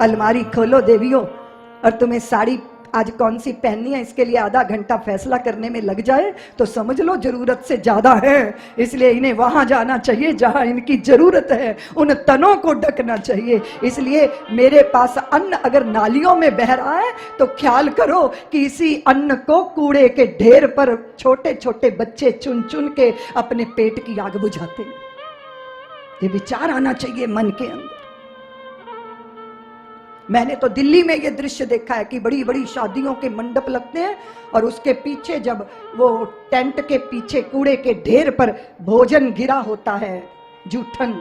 अलमारी खोलो देवियों, और तुम्हें साड़ी आज कौन सी पहननी है इसके लिए आधा घंटा फैसला करने में लग जाए तो समझ लो जरूरत से ज्यादा है। इसलिए इन्हें वहां जाना चाहिए जहां इनकी जरूरत है, उन तनों को ढकना चाहिए। इसलिए मेरे पास अन्न अगर नालियों में बह रहा है तो ख्याल करो कि इसी अन्न को कूड़े के ढेर पर छोटे छोटे बच्चे चुन चुन के अपने पेट की आग बुझाते हैं। ये विचार आना चाहिए मन के अंदर। मैंने तो दिल्ली में ये दृश्य देखा है कि बड़ी बड़ी शादियों के मंडप लगते हैं और उसके पीछे जब वो टेंट के पीछे कूड़े के ढेर पर भोजन गिरा होता है, जूठन,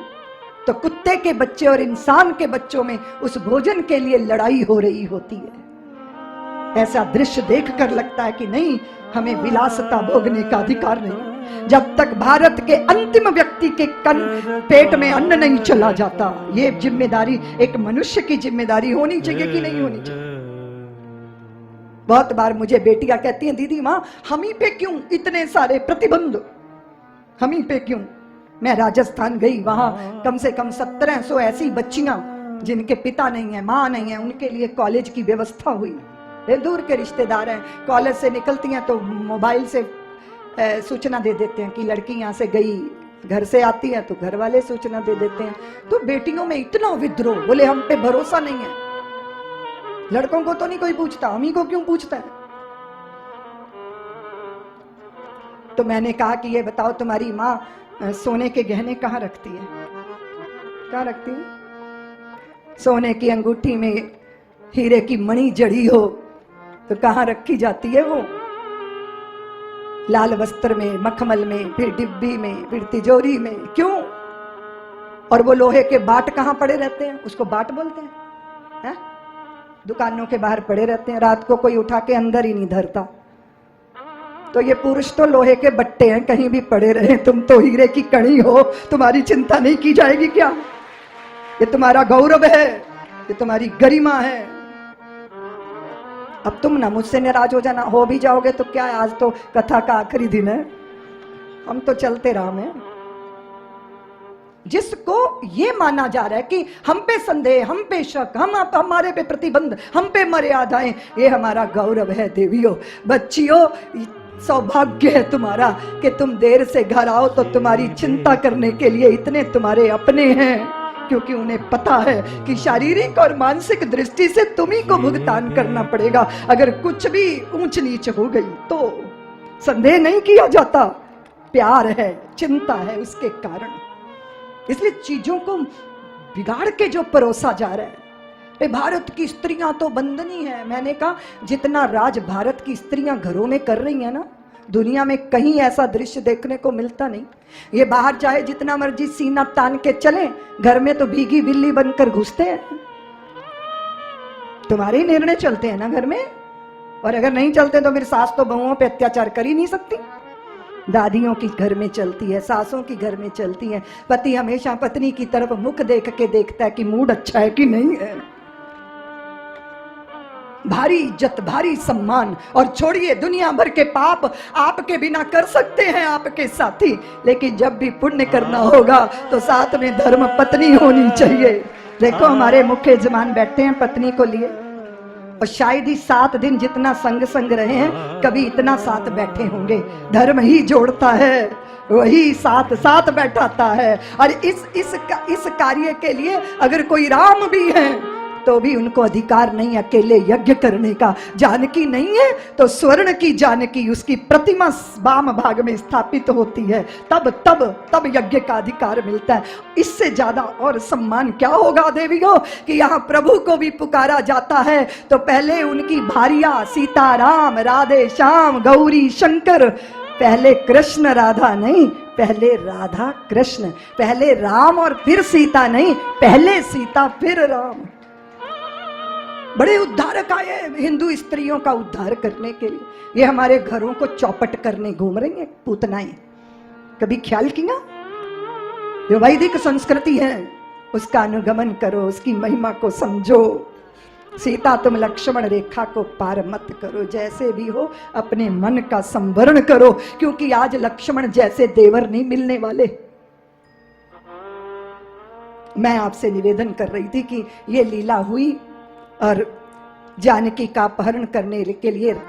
तो कुत्ते के बच्चे और इंसान के बच्चों में उस भोजन के लिए लड़ाई हो रही होती है। ऐसा दृश्य देखकर लगता है कि नहीं, हमें विलासता भोगने का अधिकार नहीं। जब तक भारत के अंतिम व्यक्ति के पेट में अन्न नहीं चला जाता, ये जिम्मेदारी एक मनुष्य की जिम्मेदारी होनी चाहिए कि नहीं होनी चाहिए। बहुत बार मुझे बेटियां कहती हैं, दीदी माँ हम ही पे क्यों इतने सारे प्रतिबंध, हम ही पे क्यों। मैं राजस्थान गई, वहां कम से कम 1700 ऐसी बच्चियां जिनके पिता नहीं है, माँ नहीं है, उनके लिए कॉलेज की व्यवस्था हुई। दूर के रिश्तेदार हैं, कॉलेज से निकलती हैं तो मोबाइल से सूचना दे देते हैं कि लड़की यहाँ से गई, घर से आती है तो घर वाले सूचना दे देते हैं। तो बेटियों में इतना विद्रोह, बोले हम पे भरोसा नहीं है। लड़कों को तो नहीं कोई पूछता, हम ही को क्यों पूछता है। तो मैंने कहा कि ये बताओ तुम्हारी माँ सोने के गहने कहाँ रखती है, कहाँ रखती है? सोने की अंगूठी में हीरे की मणि जड़ी हो तो कहाँ रखी जाती है वो? लाल वस्त्र में, मखमल में, फिर डिब्बी में, फिर तिजोरी में, क्यों? और वो लोहे के बाट कहाँ पड़े रहते हैं? उसको बाट बोलते हैं, है? दुकानों के बाहर पड़े रहते हैं, रात को कोई उठा के अंदर ही नहीं धरता। तो ये पुरुष तो लोहे के बट्टे हैं, कहीं भी पड़े रहे, तुम तो हीरे की कणी हो, तुम्हारी चिंता नहीं की जाएगी क्या? ये तुम्हारा गौरव है, ये तुम्हारी गरिमा है। अब तुम ना मुझसे नाराज हो जाना, हो भी जाओगे तो क्या है, आज तो कथा का आखिरी दिन है, हम तो चलते रहा में। जिसको ये माना जा रहा है कि हम पे संदेह, हम पे शक, हमारे पे प्रतिबंध, हम पे मर्यादाएं, ये हमारा गौरव है देवियों। बच्चियों, सौभाग्य है तुम्हारा कि तुम देर से घर आओ तो तुम्हारी चिंता करने के लिए इतने तुम्हारे अपने हैं, क्योंकि उन्हें पता है कि शारीरिक और मानसिक दृष्टि से तुम्ही को भुगतान करना पड़ेगा अगर कुछ भी ऊंच नीच हो गई तो। संदेह नहीं किया जाता, प्यार है, चिंता है उसके कारण। इसलिए चीजों को बिगाड़ के जो परोसा जा रहा है। भारत की स्त्रियां तो बंदनी है। मैंने कहा जितना राज भारत की स्त्रियां घरों में कर रही है ना, दुनिया में कहीं ऐसा दृश्य देखने को मिलता नहीं। ये बाहर चाहे जितना मर्जी सीना तान के चले, घर में तो भीगी बिल्ली बनकर घुसते हैं। तुम्हारे ही निर्णय चलते हैं ना घर में, और अगर नहीं चलते तो फिर सास तो बहुओं पे अत्याचार कर ही नहीं सकती। दादियों की घर में चलती है, सासों की घर में चलती है। पति हमेशा पत्नी की तरफ मुख देख के देखता है कि मूड अच्छा है कि नहीं है। भारी इज्जत, भारी सम्मान, और छोड़िए दुनिया भर के पाप आपके बिना कर सकते हैं आपके साथी, लेकिन जब भी पुण्य करना होगा तो साथ में धर्म पत्नी होनी चाहिए। देखो हमारे मुख्य यजमान बैठे हैं पत्नी को लिए, और शायद ही 7 दिन जितना संग रहे हैं कभी इतना साथ बैठे होंगे। धर्म ही जोड़ता है, वही साथ बैठाता है। और इस कार्य के लिए अगर कोई राम भी है तो भी उनको अधिकार नहीं अकेले यज्ञ करने का। जानकी नहीं है तो स्वर्ण की जानकी, उसकी प्रतिमा वाम भाग में स्थापित होती है, तब यज्ञ का अधिकार मिलता है। इससे ज्यादा और सम्मान क्या होगा देवियों कि यहाँ प्रभु को भी पुकारा जाता है तो पहले उनकी भारिया सीता राम, राधे श्याम, गौरी शंकर, पहले कृष्ण राधा नहीं, पहले राधा कृष्ण, पहले राम और फिर सीता नहीं, पहले सीता फिर राम। बड़े उद्धारक आए हिंदू स्त्रियों का उद्धार करने के लिए। ये हमारे घरों को चौपट करने घूम रही हैं पूतनाएं। कभी ख्याल किया? जो वैदिक संस्कृति है उसका अनुगमन करो, उसकी महिमा को समझो। सीता तुम लक्ष्मण रेखा को पार मत करो, जैसे भी हो अपने मन का संवरण करो, क्योंकि आज लक्ष्मण जैसे देवर नहीं मिलने वाले। मैं आपसे निवेदन कर रही थी कि ये लीला हुई और जानकी का अपहरण करने के लिए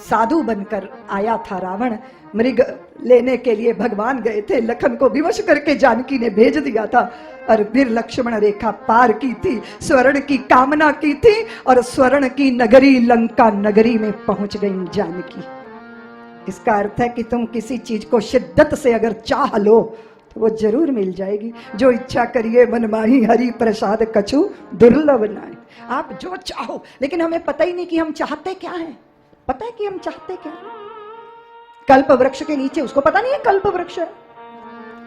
साधु बनकर आया था रावण। मृग लेने के लिए भगवान गए थे, लखन को विवश करके जानकी ने भेज दिया था और फिर लक्ष्मण रेखा पार की थी, स्वर्ण की कामना की थी और स्वर्ण की नगरी लंका नगरी में पहुंच गई जानकी। इसका अर्थ है कि तुम किसी चीज को शिद्दत से अगर चाह लो तो वो जरूर मिल जाएगी। जो इच्छा करिए मन माही, हरि प्रसाद कछु दुर्लभ नाय। आप जो चाहो, लेकिन हमें पता ही नहीं कि हम चाहते क्या हैं। पता है कि हम चाहते क्या हैं? कल्प वृक्ष के नीचे, उसको पता नहीं है कल्प वृक्ष है।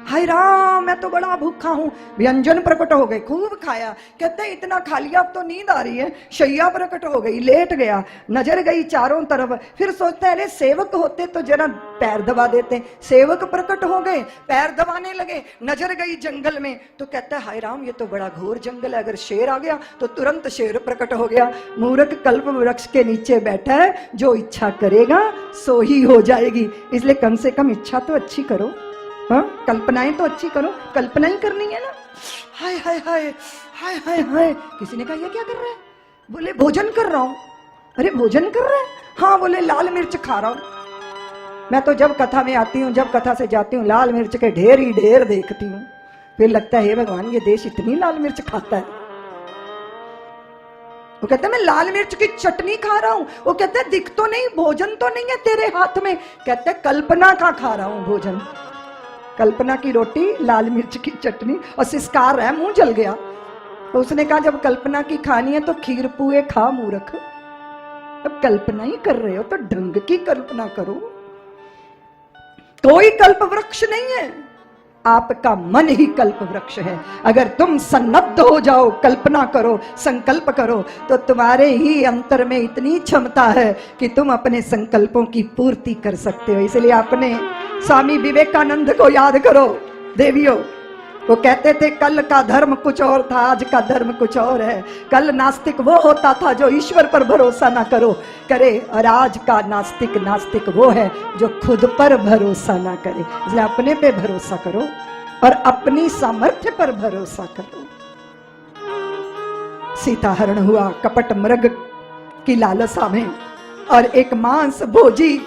हाय राम, मैं तो बड़ा भूखा हूं। व्यंजन प्रकट हो गए, खूब खाया। कहते हैं इतना खा लिया, अब तो नींद आ रही है। शैया प्रकट हो गई, लेट गया, नजर गई चारों तरफ। फिर सोचते हैं अरे सेवक होते तो जरा पैर दबा देते। सेवक प्रकट हो गए, पैर दबाने लगे, नजर गई जंगल में। तो कहता है हाय राम, ये तो बड़ा घोर जंगल है, अगर शेर आ गया तो तुरंत शेर प्रकट हो गया। मूर्ख कल्प वृक्ष के नीचे बैठा है, जो इच्छा करेगा सो ही हो जाएगी। इसलिए कम से कम इच्छा तो अच्छी करो, हाँ, कल्पनाएं तो अच्छी करो। कल्पना ही करनी है ना। हाय हाय हाय हाय हाय हाय। किसी ने कहा ये क्या कर रहा है? बोले भोजन कर रहा हूं। अरे भोजन कर रहा है? हाँ। बोले लाल मिर्च खा रहा हूं। मैं तो जब कथा में आती हूँ, जब कथा से जाती हूँ, लाल मिर्च के ढेर ही ढेर देखती हूँ। फिर लगता है हे भगवान, ये देश इतनी लाल मिर्च खाता है। वो कहता है मैं लाल मिर्च की चटनी खा रहा हूं। वो कहता है दिख तो नहीं, भोजन तो नहीं है तेरे हाथ में। कहता है कल्पना का खा रहा हूं भोजन। कल्पना की रोटी, लाल मिर्च की चटनी और सिस्कार है, मुंह जल गया। तो उसने कहा जब कल्पना की खानी है तो खीर पुए खा मूर्ख। अब कल्पना ही कर रहे हो तो ढंग की कल्पना करो। कोई कल्प वृक्ष नहीं है, आपका मन ही कल्प वृक्ष है। अगर तुम सन्नद्ध हो जाओ, कल्पना करो, संकल्प करो, तो तुम्हारे ही अंतर में इतनी क्षमता है कि तुम अपने संकल्पों की पूर्ति कर सकते हो। इसलिए अपने स्वामी विवेकानंद को याद करो। देवियों, वो कहते थे कल का धर्म कुछ और था, आज का धर्म कुछ और है। कल नास्तिक वो होता था जो ईश्वर पर भरोसा ना करे, और आज का नास्तिक वो है जो खुद पर भरोसा ना करे। इसलिए अपने पे भरोसा करो और अपनी सामर्थ्य पर भरोसा करो। सीता हरण हुआ कपट मृग की लालसा में, और एक मांस भोजी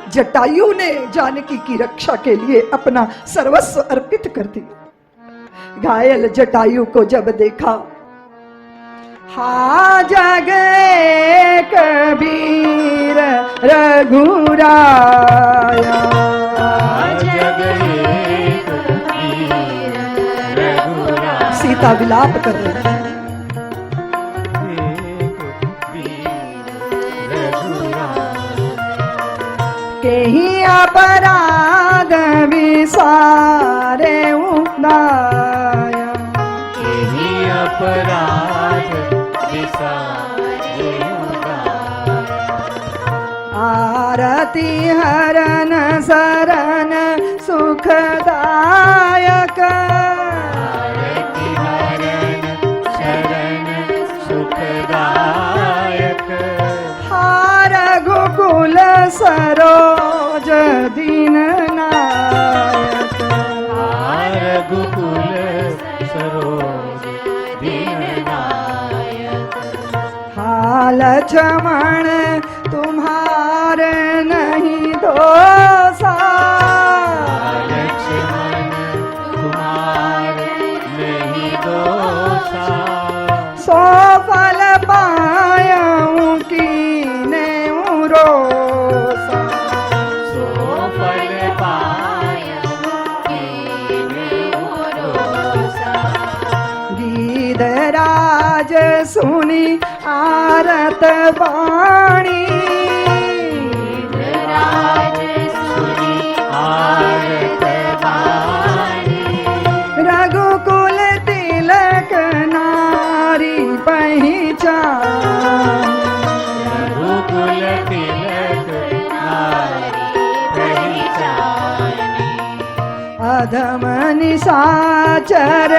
जटायु ने जानकी की रक्षा के लिए अपना सर्वस्व अर्पित कर दिया। घायल जटायु को जब देखा, हा जगे कबीर रघुराया, सीता विलाप कर रही है। केही अपराध विसारे उदाया, केही अपराध विसारे उदाया, आरती हरन शरण सुखदायक, आरती हरन शरण सुखदायक, हार गोकुल सरोज दीन नायक, हार गोकुल सरोज दीन नायक, हाल चमन तुम्हारे नहीं दोषा, लक्ष्मण तुम्हारे नहीं दोषा, सो फल पायऊं कीने रोसा, सो फल पायऊं कीने रोसा, गीधराज सुनी आरत वाणी, गीधराज सुनी आरत वाणी, रघुकुल तिलक नारी पहचान, रघुकुल तिलक नारी पहचानी, अधम निशाचर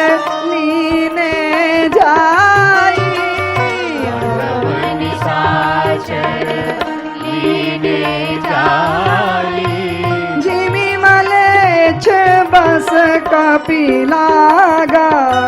लीने जाई, अधम निशाचर लीने जाई, जिमी मलेच्छ बस कपिला गाई,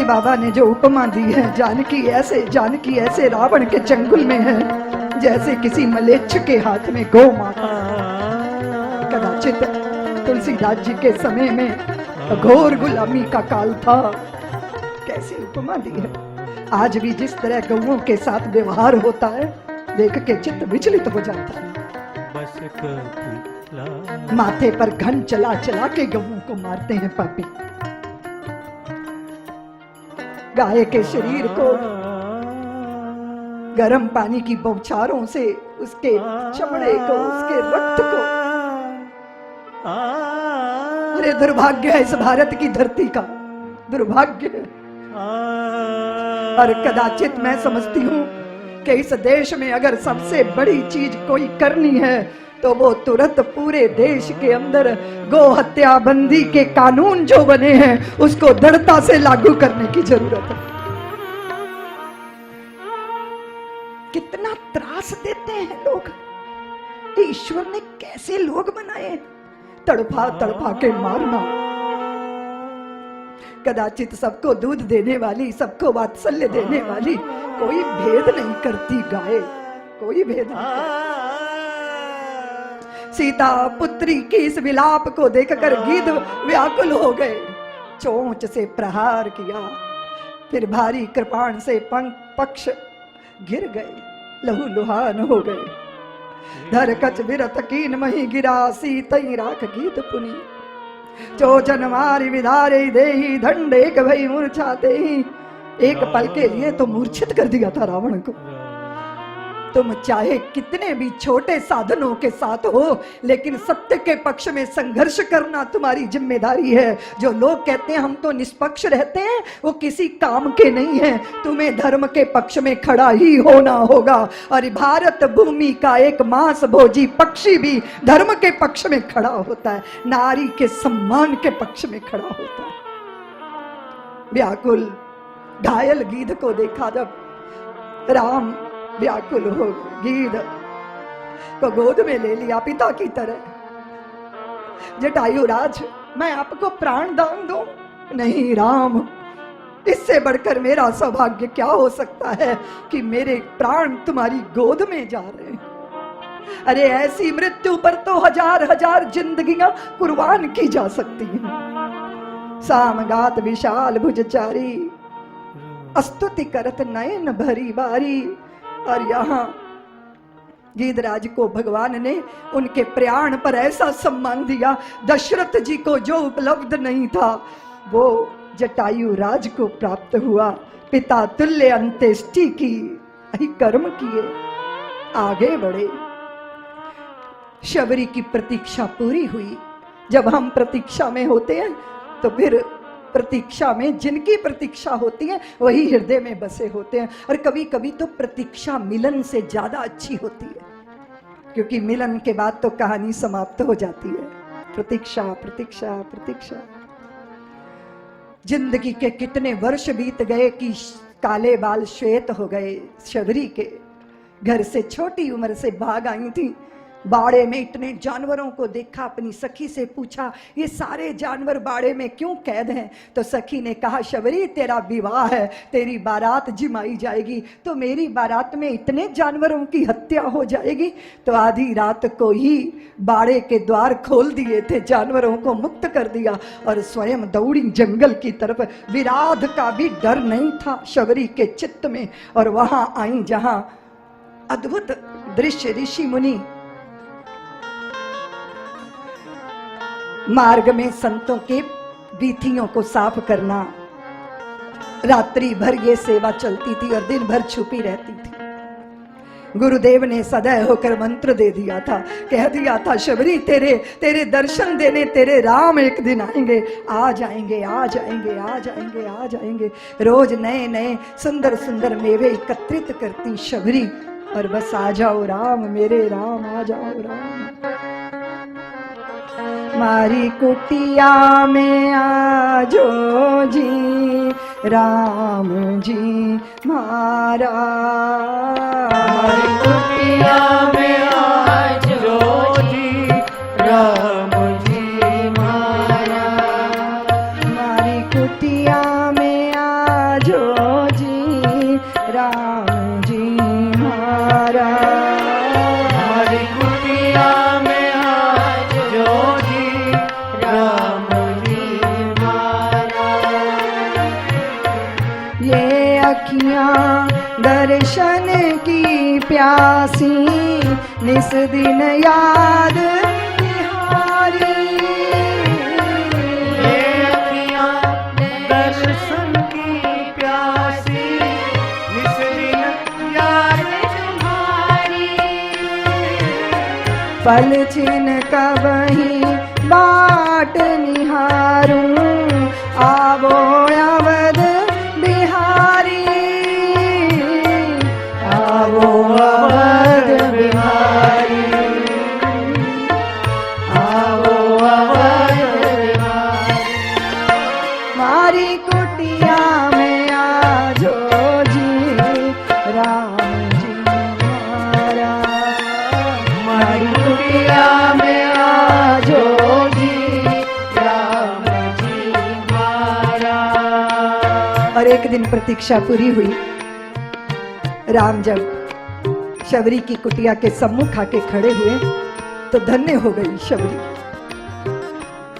बाबा ने जो उपमा दी है, जानकी ऐसे रावण के चंगुल में है जैसे किसी मलेच्छ के हाथ में गौ माता। कदाचित तुलसीदास जी के समय में घोर गुलामी का काल था। कैसी उपमा दी है। आज भी जिस तरह गौओं के साथ व्यवहार होता है, देख के चित्त विचलित हो जाता है। माथे पर घन चला चला के गौओं को मारते हैं पापी। गाय के शरीर को गर्म पानी की बौछारों से उसके चमड़े को, उसके रक्त को, अरे दुर्भाग्य है इस भारत की धरती का, दुर्भाग्य है। और कदाचित मैं समझती हूं कि इस देश में अगर सबसे बड़ी चीज कोई करनी है तो वो तुरंत पूरे देश के अंदर गो हत्या बंदी के कानून जो बने हैं उसको दृढ़ता से लागू करने की जरूरत है। कितना त्रास देते हैं लोग। ईश्वर ने कैसे लोग बनाए, तड़फा तड़फा के मारना। कदाचित सबको दूध देने वाली, सबको वात्सल्य देने वाली कोई भेद नहीं करती गाय, कोई भेद नहीं। सीता पुत्री की इस विलाप को देखकर गिद्ध व्याकुल हो गए। चोंच से प्रहार किया, फिर भारी कृपाण से पक्ष गिर गए, लहू लुहान हो गए। धर कच बिरत कीन मही गिरा, सीतई राख गीत पुनी। चोचन मारी विधारे देही, दंड एक भई मूर्छा देही। एक पल के लिए तो मूर्छित कर दिया था रावण को। तुम चाहे कितने भी छोटे साधनों के साथ हो, लेकिन सत्य के पक्ष में संघर्ष करना तुम्हारी जिम्मेदारी है। जो लोग कहते हैं हम तो निष्पक्ष रहते हैं, वो किसी काम के नहीं है। तुम्हें धर्म के पक्ष में खड़ा ही होना होगा। और भारत भूमि का एक मांस भोजी पक्षी भी धर्म के पक्ष में खड़ा होता है, नारी के सम्मान के पक्ष में खड़ा होता है। व्याकुल घायल गिद्ध को देखा जब राम व्याकुल हो, गिद्ध को गोद में ले लिया पिता की तरह। जटायु राज, मैं आपको प्राण दान दूं? नहीं राम, इससे बढ़कर मेरा सौभाग्य क्या हो सकता है कि मेरे प्राण तुम्हारी गोद में जा रहे हैं। अरे ऐसी मृत्यु पर तो हजार हजार जिंदगियां कुर्बान की जा सकती हैं। सामगात विशाल भुजचारी, स्तुति करत नयन भरी बारी। और यहाँ गिद्धराज को भगवान ने उनके प्राण पर ऐसा सम्मान दिया, दशरथ जी को जो उपलब्ध नहीं था वो जटायु राज को प्राप्त हुआ। पिता तुल्य अंत्येष्टि की, कर्म किए, आगे बढ़े। शबरी की प्रतीक्षा पूरी हुई। जब हम प्रतीक्षा में होते हैं तो फिर प्रतीक्षा में जिनकी प्रतीक्षा होती है वही हृदय में बसे होते हैं। और कभी कभी तो प्रतीक्षा मिलन से ज्यादा अच्छी होती है, क्योंकि मिलन के बाद तो कहानी समाप्त हो जाती है। प्रतीक्षा प्रतीक्षा प्रतीक्षा। जिंदगी के कितने वर्ष बीत गए कि काले बाल श्वेत हो गए। शबरी के घर से छोटी उम्र से भाग आई थी। बाड़े में इतने जानवरों को देखा, अपनी सखी से पूछा ये सारे जानवर बाड़े में क्यों कैद हैं? तो सखी ने कहा शबरी तेरा विवाह है, तेरी बारात जिमाई जाएगी, तो मेरी बारात में इतने जानवरों की हत्या हो जाएगी। तो आधी रात को ही बाड़े के द्वार खोल दिए थे, जानवरों को मुक्त कर दिया और स्वयं दौड़ी जंगल की तरफ। विराध का भी डर नहीं था शबरी के चित्त में। और वहां आई जहां अद्भुत दृश्य, ऋषि मुनि मार्ग में संतों के बीथियों को साफ करना, रात्रि भर ये सेवा चलती थी और दिन भर छुपी रहती थी। गुरुदेव ने सदैव होकर मंत्र दे दिया था, कह दिया था शबरी तेरे दर्शन देने तेरे राम एक दिन आएंगे, आ जाएंगे आ जाएंगे आ जाएंगे आ जाएंगे। रोज नए नए सुंदर सुंदर मेवे एकत्रित करती शबरी, और बस आ जाओ राम, मेरे राम आ जाओ राम। मारी कुटिया में आजो जी राम जी मारा। मारी कुटिया में आजो जी राम जी मारा। मारी कुटिया में दर्शन की प्यासी निस दिन याद निहारी। ये अखियाँ दर्शन की प्यासी निस दिन याद तुम्हारी। पल छिन कबही बाट निहारूं आवो अवध बिहारी। आवो अवध बिहारी, आवो अवध बिहारी। मारी कुटिया में आजो जी राम जी हमारा। मारी कुटिया में आजो जी राम जी हमारा। और एक दिन प्रतीक्षा पूरी हुई। राम जब शबरी की कुटिया के सम्मुख आके खड़े हुए तो धन्य हो गई शबरी।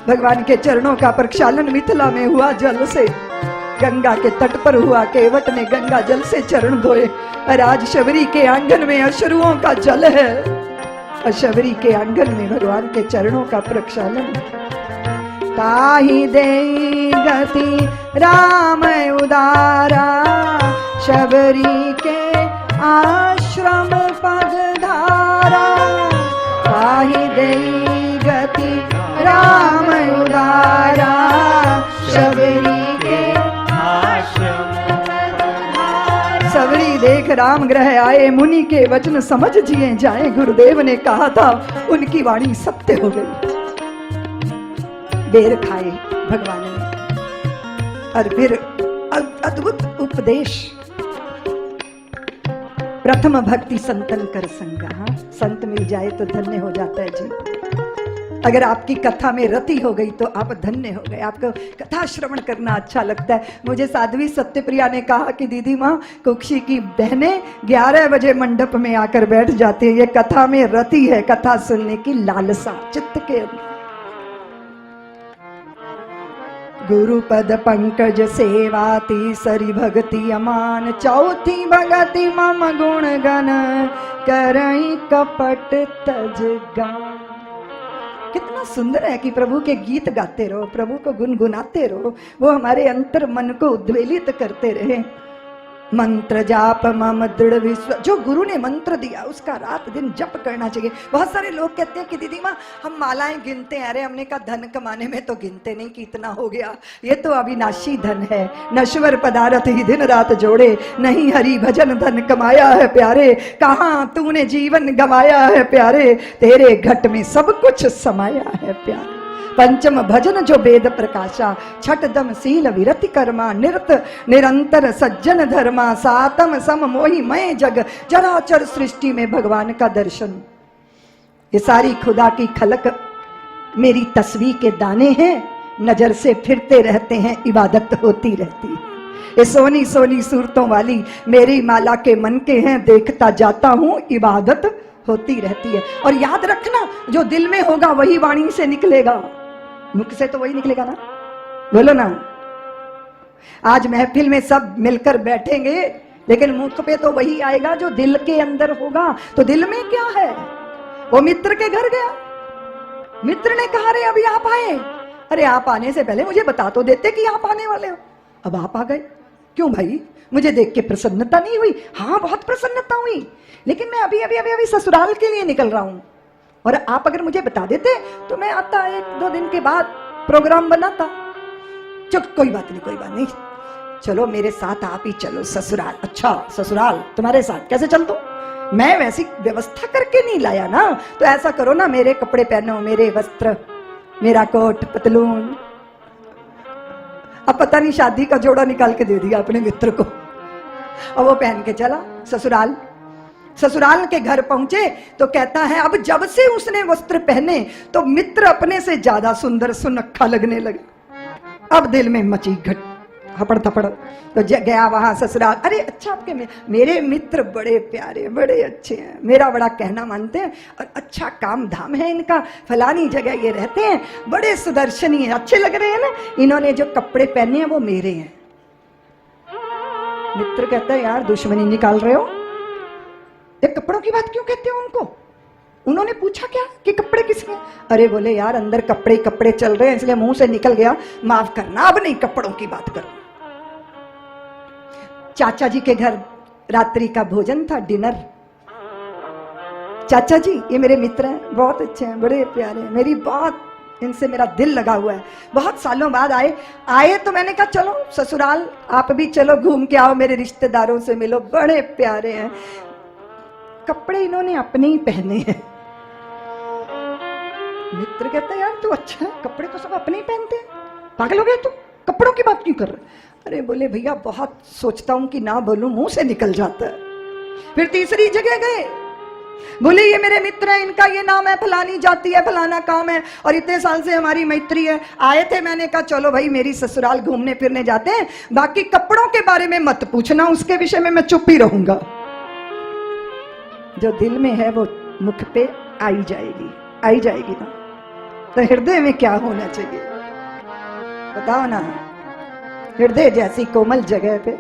भगवान के चरणों का प्रक्षालन मिथिला में हुआ जल से, गंगा के तट पर हुआ। केवट ने गंगा जल से चरण धोए और आज शबरी के आंगन में अश्रुओं का जल है और शबरी के आंगन में भगवान के चरणों का प्रक्षालन। ताहि देई गति राम उदारा शबरी के आश्रम पगधारा। ताहि देई गति राम उदारा शबरी के आश्रम पगधारा। शबरी देख राम ग्रह आए मुनि के वचन समझ जिए जाए। गुरुदेव ने कहा था उनकी वाणी सत्य हो गई। बेर खाए भगवान ने और फिर अद्भुत उपदेश। प्रथम भक्ति संतन कर संगा। हाँ, संत मिल जाए तो धन्य हो जाता है जी। अगर आपकी कथा में रति हो गई तो आप धन्य हो गए। आपको कथा श्रवण करना अच्छा लगता है। मुझे साध्वी सत्यप्रिया ने कहा कि दीदी माँ कुक्षी की बहनें 11 बजे मंडप में आकर बैठ जाती है। ये कथा में रति है, कथा सुनने की लालसा चित्त के अंदर। गुरु पद पंकज सेवा तीसरी भक्ति अमान चौथी भगति मम गुण गण करई कपट तज गान। कितना सुंदर है कि प्रभु के गीत गाते रहो, प्रभु को गुनगुनाते रहो, वो हमारे अंतर मन को उद्वेलित करते रहे। मंत्र जाप मम दृढ़ विश्वास। जो गुरु ने मंत्र दिया उसका रात दिन जप करना चाहिए। बहुत सारे लोग कहते हैं कि दीदी माँ हम मालाएं गिनते हैं। अरे हमने कहा धन कमाने में तो गिनते नहीं कि इतना हो गया। ये तो अविनाशी धन है। नश्वर पदार्थ ही दिन रात जोड़े, नहीं हरि भजन धन कमाया है प्यारे। कहाँ तूने जीवन गवाया है प्यारे, तेरे घट में सब कुछ समाया है प्यारे। पंचम भजन जो वेद प्रकाशा, छठ दम शील विरति कर्मा, निरत निरंतर सज्जन धर्मा, सातम सम मोहि मय जग, चराचर सृष्टि में भगवान का दर्शन। ये सारी खुदा की खलक मेरी तस्वीर के दाने हैं, नजर से फिरते रहते हैं, इबादत होती रहती है। ये सोनी सोनी सूरतों वाली मेरी माला के मन के हैं, देखता जाता हूं इबादत होती रहती है। और याद रखना जो दिल में होगा वही वाणी से निकलेगा, मुख से तो वही निकलेगा ना। बोलो ना। आज महफिल में सब मिलकर बैठेंगे लेकिन मुख पे तो वही आएगा जो दिल के अंदर होगा। तो दिल में क्या है? वो मित्र के घर गया, मित्र ने कहा रे अभी आप आए। अरे आप आने से पहले मुझे बता तो देते कि आप आने वाले हो। अब आप आ गए, क्यों भाई? मुझे देख के प्रसन्नता नहीं हुई? हाँ बहुत प्रसन्नता हुई, लेकिन मैं अभी अभी अभी अभी ससुराल के लिए निकल रहा हूं और आप अगर मुझे बता देते तो मैं आता 1-2 दिन के बाद प्रोग्राम बनाता। चुप, कोई बात नहीं, कोई बात नहीं, चलो मेरे साथ आप ही चलो ससुराल। अच्छा ससुराल तुम्हारे साथ कैसे चल दूं? मैं वैसी व्यवस्था करके नहीं लाया ना। तो ऐसा करो ना, मेरे कपड़े पहनो, मेरे वस्त्र, मेरा कोट पतलून। अब पता नहीं शादी का जोड़ा निकाल के दे दिया अपने मित्र को और वो पहन के चला ससुराल। ससुराल के घर पहुंचे तो कहता है अब जब से उसने वस्त्र पहने तो मित्र अपने से ज्यादा सुंदर सुनक्खा लगने लगे। अब दिल में मची घट हपड़ थपड़। तो गया वहां ससुराल। अरे अच्छा आपके मेरे मित्र बड़े प्यारे बड़े अच्छे हैं, मेरा बड़ा कहना मानते हैं और अच्छा काम धाम है इनका, फलानी जगह ये रहते हैं, बड़े सुदर्शनी है, अच्छे लग रहे हैं ना। इन्होंने जो कपड़े पहने हैं वो मेरे हैं। मित्र कहता है यार दुश्मनी निकाल रहे हो, ये कपड़ों की बात क्यों कहते हो उनको? उन्होंने पूछा क्या कि कपड़े किसके? अरे बोले यार अंदर कपड़े कपड़े चल रहे हैं इसलिए मुंह से निकल गया, माफ करना, अब नहीं कपड़ों की बात करो। चाचा जी के घर रात्रि का भोजन था, डिनर। चाचा जी ये मेरे मित्र हैं, बहुत अच्छे हैं, बड़े प्यारे हैं, मेरी बहुत इनसे मेरा दिल लगा हुआ है। बहुत सालों बाद आए तो मैंने कहा चलो ससुराल आप भी चलो घूम के आओ, मेरे रिश्तेदारों से मिलो, बड़े प्यारे हैं। कपड़े इन्होंने अपने ही पहने हैं। मित्र कहता है यार तू अच्छा है, कपड़े तो सब अपने ही पहनते हैं, पागल हो गए तू, कपड़ों की बात क्यों कर रहे? अरे बोले भैया बहुत सोचता हूं कि ना बोलूं, मुंह से निकल जाता है। फिर तीसरी जगह गए, बोले ये मेरे मित्र हैं, इनका ये नाम है, फलानी जाति है, फलाना काम है और इतने साल से हमारी मैत्री है। आए थे, मैंने कहा चलो भाई मेरी ससुराल घूमने फिरने जाते हैं, बाकी कपड़ों के बारे में मत पूछना, उसके विषय में मैं चुप ही रहूंगा। जो दिल में है वो मुख पे आई जाएगी ना। तो हृदय में क्या होना चाहिए बताओ ना? हृदय जैसी कोमल जगह पे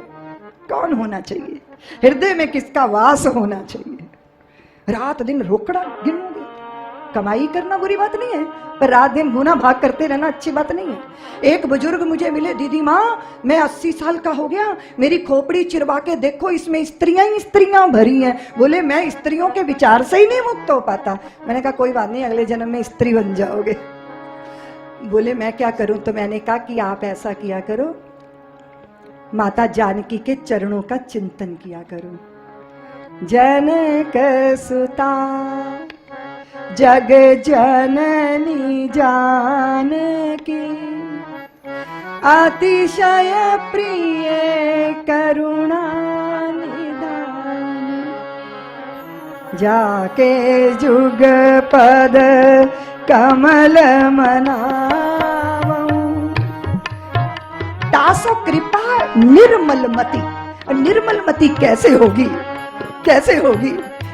कौन होना चाहिए? हृदय में किसका वास होना चाहिए? रात दिन रोकड़ा गिनोगे, कमाई करना बुरी बात नहीं है, पर रात दिन गुना भाग करते रहना अच्छी बात नहीं है। एक बुजुर्ग मुझे मिले, दीदी माँ मैं 80 साल का हो गया, मेरी खोपड़ी चिरवा के देखो, इसमें स्त्रियां ही स्त्रियां भरी हैं। बोले मैं स्त्रियों के विचार से ही नहीं मुक्त हो पाता। मैंने कहा कोई बात नहीं, अगले जन्म में स्त्री बन जाओगे। बोले मैं क्या करूं? तो मैंने कहा कि आप ऐसा किया करो, माता जानकी के चरणों का चिंतन किया करो। जनक सुता जग जननी जानकी, अतिशय प्रिय करुणा निधान, जाके जुग पद कमल मनावं, तासो कृपा निर्मलमति। निर्मलमति कैसे होगी?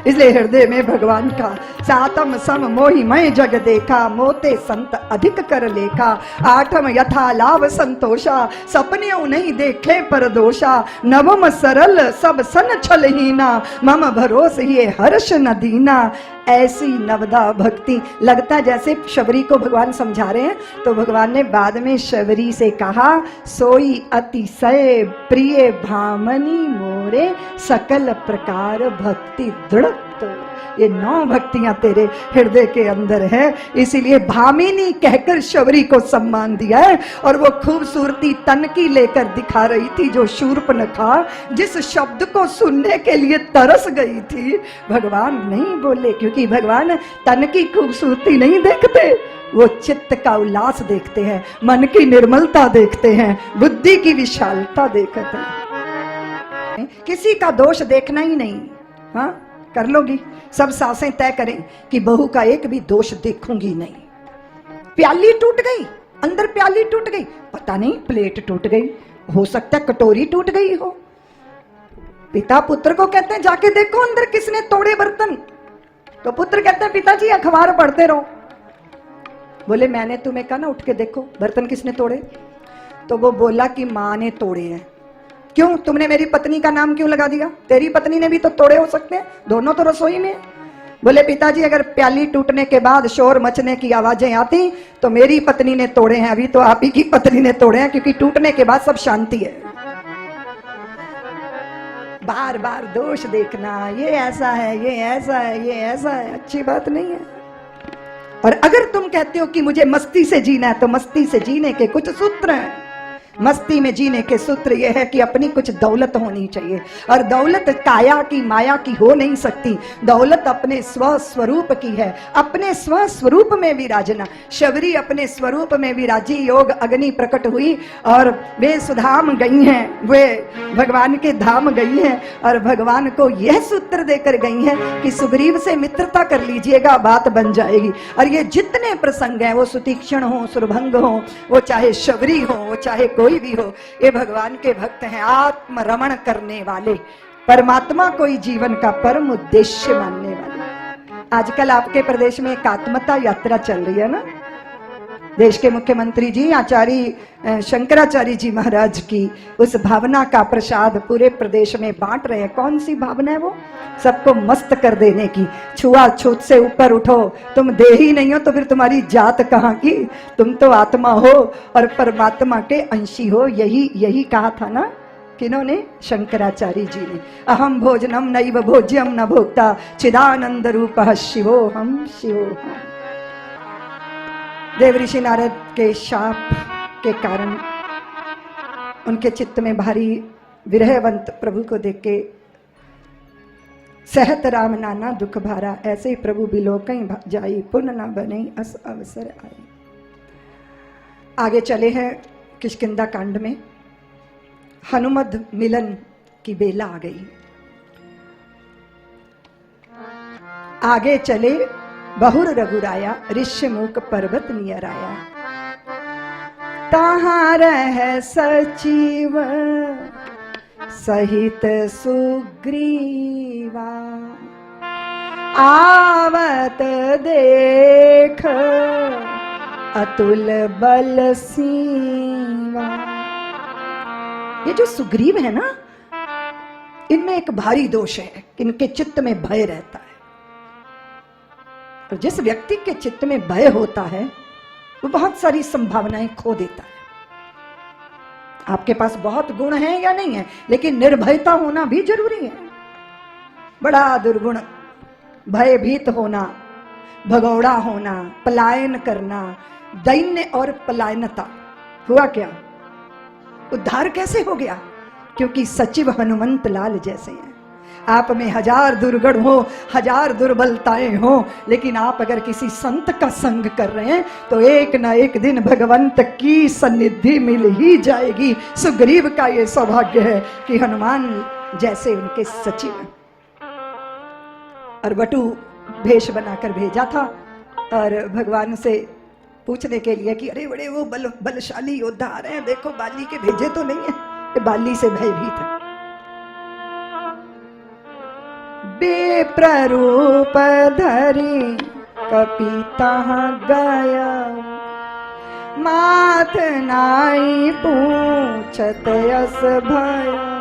इसलिए हृदय में भगवान का सातम सम मोहि मय जग देखा, मोते संत अधिक कर लेखा, आठम यथा लाभ संतोषा, सपने नहीं देखे पर दोषा, नवम सरल सब सन छलहीना, मम भरोस ये हर्ष न दीना। ऐसी नवदा भक्ति, लगता जैसे शबरी को भगवान समझा रहे हैं, तो भगवान ने बाद में शबरी से कहा सोई अतिशय प्रिय भामनी मोरे, सकल प्रकार भक्ति दृढ़। ये 9 भक्तियां तेरे हृदय के अंदर है, इसीलिए भामिनी कहकर शबरी को सम्मान दिया है। और वो खूबसूरती तन की लेकर दिखा रही थी, जो शूर्पणखा जिस शब्द को सुनने के लिए तरस गई थी, भगवान नहीं बोले, क्योंकि भगवान तन की खूबसूरती नहीं देखते, वो चित्त का उल्लास देखते हैं, मन की निर्मलता देखते हैं, बुद्धि की विशालता देखते हैं। किसी का दोष देखना ही नहीं। हाँ कर लोगी, सब सासें तय करें कि बहू का एक भी दोष देखूंगी नहीं। प्याली टूट गई, अंदर प्याली टूट गई, पता नहीं प्लेट टूट गई, हो सकता है कटोरी टूट गई हो। पिता पुत्र को कहते हैं जाके देखो अंदर किसने तोड़े बर्तन, तो पुत्र कहते हैं पिताजी अखबार पढ़ते रहो। बोले मैंने तुम्हें कहा ना उठ के देखो बर्तन किसने तोड़े, तो वो बोला कि माँ ने तोड़े हैं। क्यों? तुमने मेरी पत्नी का नाम क्यों लगा दिया? तेरी पत्नी ने भी तो तोड़े हो सकते हैं, दोनों तो रसोई में। बोले पिताजी अगर प्याली टूटने के बाद शोर मचने की आवाजें आती तो मेरी पत्नी ने तोड़े हैं, अभी तो आप ही की पत्नी ने तोड़े हैं, क्योंकि टूटने के बाद सब शांति है। बार बार दोष देखना, ये ऐसा है, ये ऐसा है, ये ऐसा है, अच्छी बात नहीं है। और अगर तुम कहते हो कि मुझे मस्ती से जीना है, तो मस्ती से जीने के कुछ सूत्र हैं। मस्ती में जीने के सूत्र यह है कि अपनी कुछ दौलत होनी चाहिए, और दौलत काया की माया की हो नहीं सकती, दौलत अपने स्वस्वरूप की है, अपने स्वस्वरूप में विराजना। शबरी अपने स्वरूप में विराजी, योग अग्नि प्रकट हुई और वे सुधाम गई हैं, वे भगवान के धाम गई हैं, और भगवान को यह सूत्र देकर गई हैं कि सुग्रीव से मित्रता कर लीजिएगा, बात बन जाएगी। और ये जितने प्रसंग हैं, वो सुतीक्षण हो, सुरभंग हो, वो चाहे शबरी हो, वो चाहे कोई भी हो, ये भगवान के भक्त हैं, आत्म रमण करने वाले, परमात्मा को ही जीवन का परम उद्देश्य मानने वाले। आजकल आपके प्रदेश में एक आत्मता यात्रा चल रही है ना, देश के मुख्यमंत्री जी आचार्य शंकराचार्य जी महाराज की उस भावना का प्रसाद पूरे प्रदेश में बांट रहे हैं। कौन सी भावना है वो? सबको मस्त कर देने की। छुआछूत से ऊपर उठो, तुम देह ही नहीं हो तो फिर तुम्हारी जात कहाँ की? तुम तो आत्मा हो और परमात्मा के अंशी हो। यही कहा था ना किन्होंने? शंकराचार्य जी ने। अहम भोजनम नैव भोज्यम न भोक्ता चिदानंद रूपः शिवोहम शिवोहम। देव ऋषि नारद के शाप के कारण उनके चित्त में भारी विरहवंत प्रभु को देख के सहत राम नाना दुख भारा, ऐसे ही प्रभु बिलोकई जाई पुण्य न बने अस अवसर आई। आगे चले हैं किष्किंधा कांड में। हनुमद मिलन की बेला आ गई। आगे चले बहुर रघुराया ऋष्यमुख पर्वत नियर आया। तहाँ रह सचिव सहित सुग्रीवा, आवत देख अतुल बल सीवा। ये जो सुग्रीव है ना, इनमें एक भारी दोष है, इनके चित्त में भय रहता है। तो जिस व्यक्ति के चित्त में भय होता है वो बहुत सारी संभावनाएं खो देता है। आपके पास बहुत गुण है या नहीं है, लेकिन निर्भयता होना भी जरूरी है। बड़ा दुर्गुण भयभीत होना, भगौड़ा होना, पलायन करना, दैन्य और पलायनता। हुआ क्या? उद्धार कैसे हो गया? क्योंकि सचिव हनुमंत लाल जैसे हैं। आप में हजार दुर्गुण हो, हजार दुर्बलताएं हो, लेकिन आप अगर किसी संत का संग कर रहे हैं तो एक ना एक दिन भगवंत की सन्निधि मिल ही जाएगी। सुग्रीव का ये सौभाग्य है कि हनुमान जैसे उनके सचिव हैं। और बटु भेष बनाकर भेजा था और भगवान से पूछने के लिए कि अरे बड़े वो बलशाली योद्धा आ रहे हैं, देखो बाली के भेजे तो नहीं है। बाली से भयभीत है। बेप्ररूप धरी कपिता गया, मात नाई पूछत यस भया।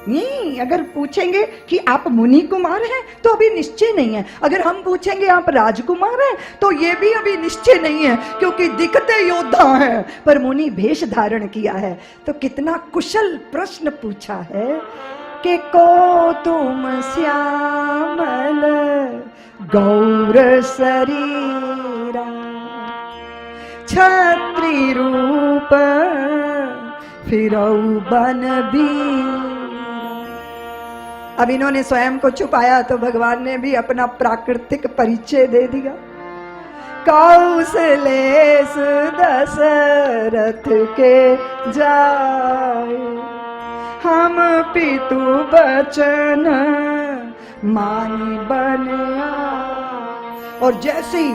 नहीं, अगर पूछेंगे कि आप मुनि कुमार हैं तो अभी निश्चय नहीं है। अगर हम पूछेंगे आप राजकुमार हैं तो ये भी अभी निश्चय नहीं है, क्योंकि दिखते योद्धा हैं पर मुनि भेष धारण किया है। तो कितना कुशल प्रश्न पूछा है कि को तुम श्यामल गौर शरीरा, छत्री रूप फिरौ बन भी। अब इन्होंने स्वयं को छुपाया तो भगवान ने भी अपना प्राकृतिक परिचय दे दिया। कौशलेश दशरथ के जाए, हम पितु बचन मानी बनिया। और जैसे ही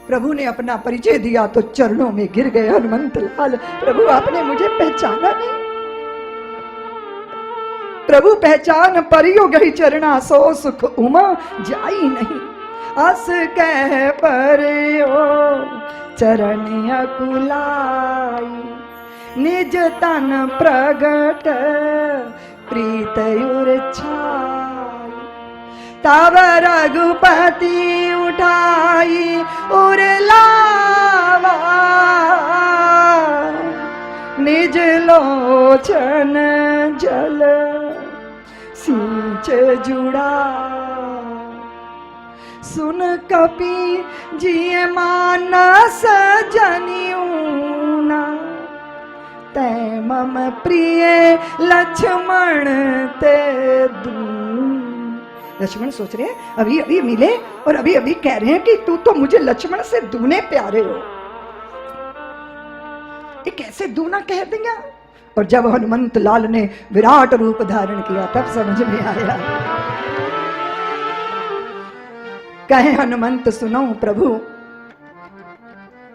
प्रभु ने अपना परिचय दिया तो चरणों में गिर गए हनुमंत लाल। प्रभु आपने मुझे पहचाना नहीं? प्रभु पहचान परियो गई चरणा, सो सुख उमा जाई नहीं। अस कह परियो चरण अकुलाई, निज तन प्रगट प्रीत छाई। तब रघुपति उठाई उरलावा, निज लोचन जल सींच जुड़ा। सुन कपि जिय मानस जनियूना, तै मम प्रिय लक्ष्मण ते दूं। लक्ष्मण सोच रहे हैं अभी अभी मिले और अभी अभी कह रहे हैं कि तू तो मुझे लक्ष्मण से दूने प्यारे हो। ये कैसे दूना कह दिया? और जब हनुमंत लाल ने विराट रूप धारण किया तब समझ में आया। कहे हनुमंत सुनो प्रभु।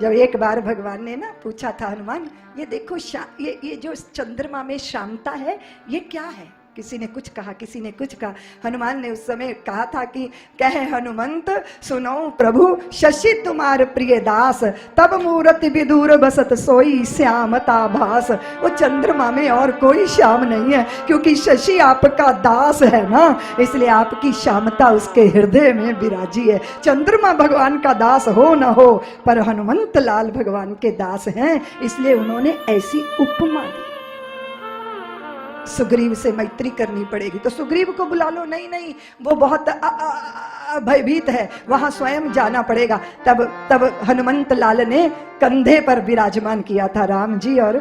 जब एक बार भगवान ने ना पूछा था, हनुमान ये देखो ये जो चंद्रमा में श्यामता है ये क्या है? किसी ने कुछ कहा, किसी ने कुछ कहा। हनुमान ने उस समय कहा था कि कहे हनुमंत सुनो प्रभु, शशि तुम्हार प्रिय दास, तब मूरति विदूर बसत सोई श्यामता भास। वो चंद्रमा में और कोई श्याम नहीं है, क्योंकि शशि आपका दास है ना, इसलिए आपकी श्यामता उसके हृदय में विराजी है। चंद्रमा भगवान का दास हो न हो, पर हनुमंत लाल भगवान के दास हैं, इसलिए उन्होंने ऐसी उपमा दी। सुग्रीव से मैत्री करनी पड़ेगी, तो सुग्रीव को बुला लो। नहीं नहीं, वो बहुत भयभीत है, वहां स्वयं जाना पड़ेगा। तब हनुमंत लाल ने कंधे पर विराजमान किया था राम जी और